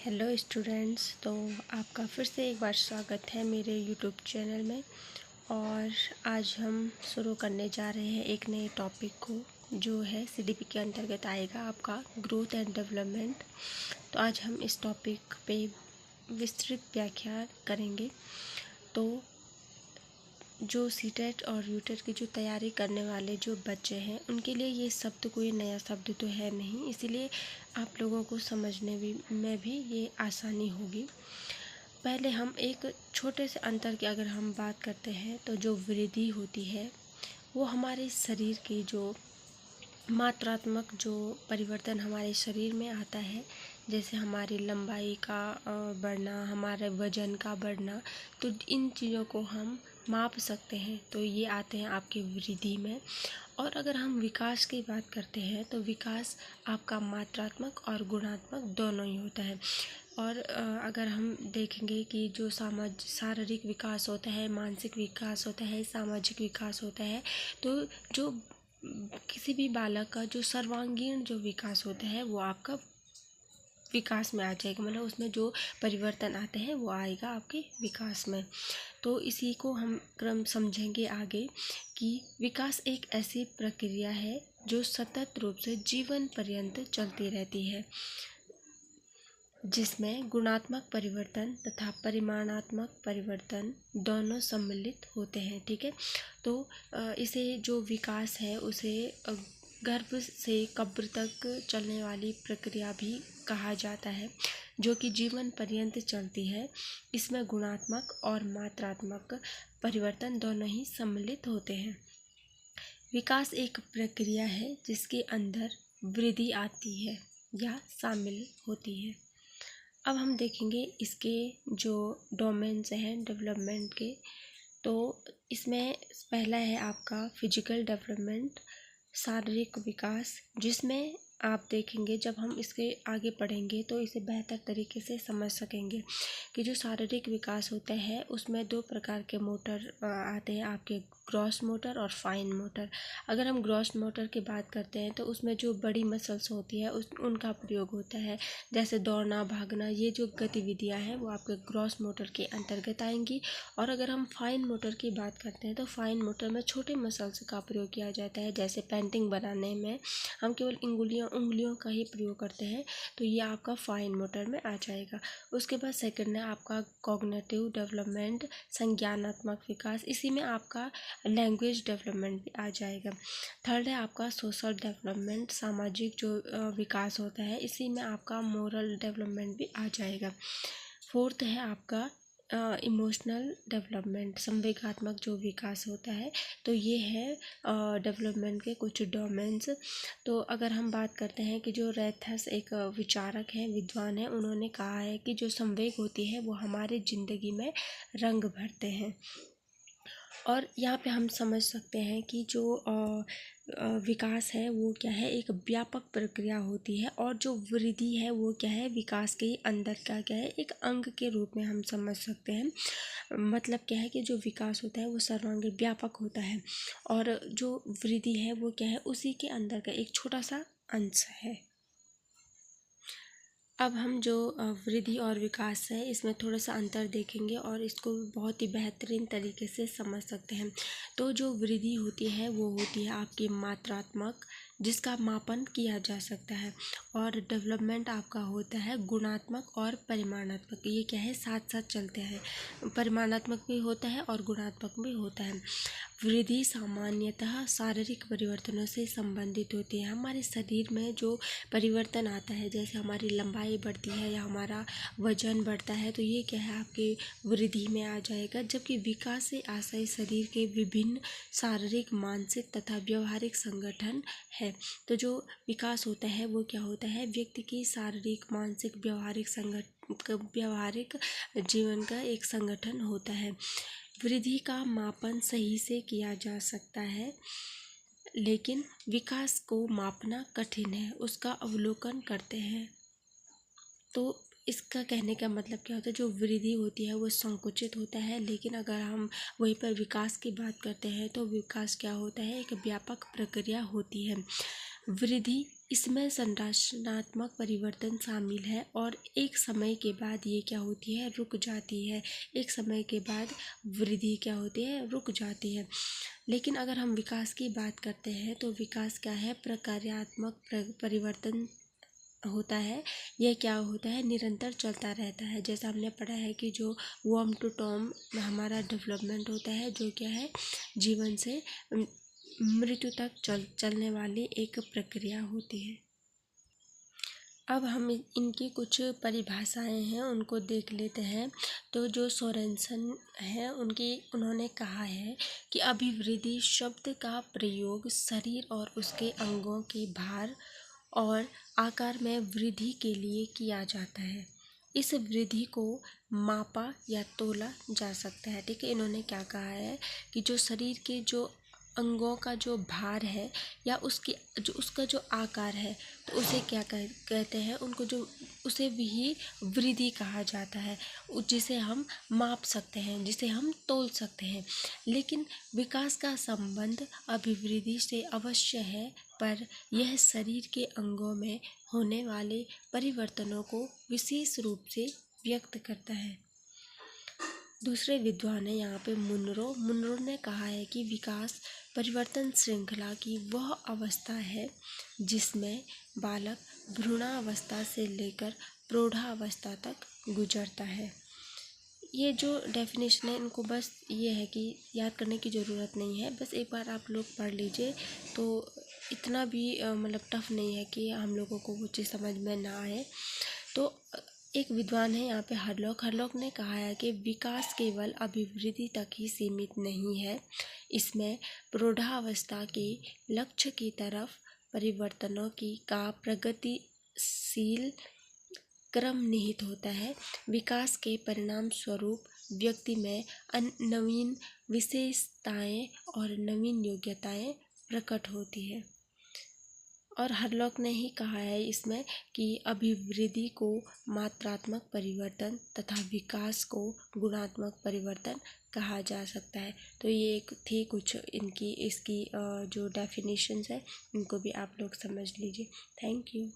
Hello students. तो आपका फिर से एक बार स्वागत है मेरे यूट्यूब चैनल में। और आज हम शुरू करने जा रहे हैं एक नए टॉपिक को, जो है सीडीपी के अंतर्गत आएगा आपका ग्रोथ एंड डेवलपमेंट। तो आज हम इस टॉपिक पे विस्तृत व्याख्या करेंगे। तो जो सीटेट और यूटेट की जो तैयारी करने वाले जो बच्चे हैं, उनके लिए ये शब्द कोई नया शब्द तो है नहीं, इसीलिए आप लोगों को समझने में भी ये आसानी होगी। पहले हम एक छोटे से अंतर की अगर हम बात करते हैं, तो जो वृद्धि होती है वो हमारे शरीर की जो मात्रात्मक जो परिवर्तन हमारे शरीर में आता है, जैसे हमारी लंबाई का बढ़ना, हमारे वजन का बढ़ना, तो इन चीज़ों को हम माप सकते हैं। तो ये आते हैं आपके वृद्धि में। और अगर हम विकास की बात करते हैं, तो विकास आपका मात्रात्मक और गुणात्मक दोनों ही होता है। और अगर हम देखेंगे कि जो शारीरिक विकास होता है, मानसिक विकास होता है, सामाजिक विकास होता है, तो जो किसी भी बालक का जो सर्वांगीण जो विकास होता है वो आपका विकास में आ जाएगा, मतलब उसमें जो परिवर्तन आते हैं वो आएगा आपके विकास में। तो इसी को हम क्रम समझेंगे आगे कि विकास एक ऐसी प्रक्रिया है जो सतत रूप से जीवन पर्यंत चलती रहती है, जिसमें गुणात्मक परिवर्तन तथा परिमाणात्मक परिवर्तन दोनों सम्मिलित होते हैं। ठीक है। तो इसे जो विकास है उसे गर्भ से कब्र तक चलने वाली प्रक्रिया भी कहा जाता है, जो कि जीवन पर्यंत चलती है। इसमें गुणात्मक और मात्रात्मक परिवर्तन दोनों ही सम्मिलित होते हैं। विकास एक प्रक्रिया है जिसके अंदर वृद्धि आती है या शामिल होती है। अब हम देखेंगे इसके जो डोमेन्स हैं डेवलपमेंट के। तो इसमें पहला है आपका फिजिकल डेवलपमेंट, शारीरिक विकास, जिसमें आप देखेंगे जब हम इसके आगे पढ़ेंगे तो इसे बेहतर तरीके से समझ सकेंगे कि जो शारीरिक विकास होता है उसमें दो प्रकार के मोटर आते हैं आपके, ग्रॉस मोटर और फाइन मोटर। अगर हम ग्रॉस मोटर की बात करते हैं तो उसमें जो बड़ी मसल्स होती है उनका प्रयोग होता है, जैसे दौड़ना, भागना, ये जो गतिविधियां हैं वो आपके ग्रॉस मोटर के अंतर्गत आएंगी। और अगर हम फाइन मोटर की बात करते हैं तो फाइन मोटर में छोटे मसल्स का प्रयोग किया जाता है, जैसे पेंटिंग बनाने में हम केवल उंगलियों का ही प्रयोग करते हैं, तो ये आपका फाइन मोटर में आ जाएगा। उसके बाद सेकंड है आपका कॉग्निटिव डेवलपमेंट, संज्ञानात्मक विकास, इसी में आपका लैंग्वेज डेवलपमेंट भी आ जाएगा। थर्ड है आपका सोशल डेवलपमेंट, सामाजिक जो विकास होता है, इसी में आपका मोरल डेवलपमेंट भी आ जाएगा। फोर्थ है आपका इमोशनल डेवलपमेंट, संवेगात्मक जो विकास होता है, तो ये है डेवलपमेंट के कुछ डोमेन्स। तो अगर हम बात करते हैं कि जो रैथस एक विचारक हैं, विद्वान हैं, उन्होंने कहा है कि जो संवेग होती है वो हमारे ज़िंदगी में रंग भरते हैं। और यहाँ पे हम समझ सकते हैं कि जो विकास है वो क्या है, एक व्यापक प्रक्रिया होती है, और जो वृद्धि है वो क्या है, विकास के अंदर का क्या है, एक अंग के रूप में हम समझ सकते हैं। मतलब क्या है कि जो विकास होता है वो सर्वांगीण व्यापक होता है, और जो वृद्धि है वो क्या है, उसी के अंदर का एक छोटा सा अंश है। अब हम जो वृद्धि और विकास है इसमें थोड़ा सा अंतर देखेंगे और इसको बहुत ही बेहतरीन तरीके से समझ सकते हैं। तो जो वृद्धि होती है वो होती है आपकी मात्रात्मक, जिसका मापन किया जा सकता है, और डेवलपमेंट आपका होता है गुणात्मक और परिमाणात्मक। ये क्या है, साथ साथ चलते हैं, परिमाणात्मक भी होता है और गुणात्मक भी होता है। वृद्धि सामान्यतः शारीरिक परिवर्तनों से संबंधित होती है। हमारे शरीर में जो परिवर्तन आता है, जैसे हमारी लंबाई बढ़ती है या हमारा वजन बढ़ता है, तो ये क्या है, आपकी वृद्धि में आ जाएगा। जबकि विकास से आशय शरीर के विभिन्न शारीरिक, मानसिक तथा व्यवहारिक संगठन है। तो जो विकास होता है वो क्या होता है, व्यक्ति की शारीरिक, मानसिक, व्यवहारिक जीवन का एक संगठन होता है। वृद्धि का मापन सही से किया जा सकता है, लेकिन विकास को मापना कठिन है, उसका अवलोकन करते हैं। तो इसका कहने का मतलब क्या होता है, जो वृद्धि होती है वो संकुचित होता है, लेकिन अगर हम वहीं पर विकास की बात करते हैं तो विकास क्या होता है, एक व्यापक प्रक्रिया होती है। वृद्धि इसमें संरचनात्मक परिवर्तन शामिल है और एक समय के बाद ये क्या होती है, रुक जाती है। एक समय के बाद वृद्धि क्या होती है, रुक जाती है। लेकिन अगर हम विकास की बात करते हैं तो विकास क्या है, प्रक्रियात्मक परिवर्तन होता है। यह क्या होता है, निरंतर चलता रहता है। जैसा हमने पढ़ा है कि जो वर्म टू टॉम हमारा डेवलपमेंट होता है, जो क्या है, जीवन से मृत्यु तक चलने वाली एक प्रक्रिया होती है। अब हम इनकी कुछ परिभाषाएं हैं उनको देख लेते हैं। तो जो सोरेनसन है उन्होंने कहा है कि अभिवृद्धि शब्द का प्रयोग शरीर और उसके अंगों के भार और आकार में वृद्धि के लिए किया जाता है। इस वृद्धि को मापा या तोला जा सकता है। ठीक है, इन्होंने क्या कहा है कि जो शरीर के जो अंगों का जो भार है या उसका जो आकार है, तो उसे क्या कहते हैं, उनको जो उसे भी वृद्धि कहा जाता है, जिसे हम माप सकते हैं, जिसे हम तोल सकते हैं। लेकिन विकास का संबंध अभिवृद्धि से अवश्य है, पर यह शरीर के अंगों में होने वाले परिवर्तनों को विशेष रूप से व्यक्त करता है। दूसरे विद्वान है यहाँ पे मुनरो ने कहा है कि विकास परिवर्तन श्रृंखला की वह अवस्था है जिसमें बालक भ्रूणावस्था से लेकर प्रौढ़ावस्था तक गुजरता है। ये जो डेफिनेशन है इनको बस ये है कि याद करने की ज़रूरत नहीं है, बस एक बार आप लोग पढ़ लीजिए तो इतना भी मतलब टफ नहीं है कि हम लोगों को वो चीज़ समझ में ना आए। तो एक विद्वान है यहाँ पे हरलॉक ने कहा है कि विकास केवल अभिवृद्धि तक ही सीमित नहीं है, इसमें प्रौढ़ावस्था के लक्ष्य की तरफ परिवर्तनों का प्रगतिशील क्रम निहित होता है। विकास के परिणाम स्वरूप व्यक्ति में नवीन विशेषताएं और नवीन योग्यताएं प्रकट होती है। और हरलॉक ने ही कहा है इसमें कि अभिवृद्धि को मात्रात्मक परिवर्तन तथा विकास को गुणात्मक परिवर्तन कहा जा सकता है। तो ये एक थी कुछ इसकी जो डेफिनेशंस है, इनको भी आप लोग समझ लीजिए। Thank you.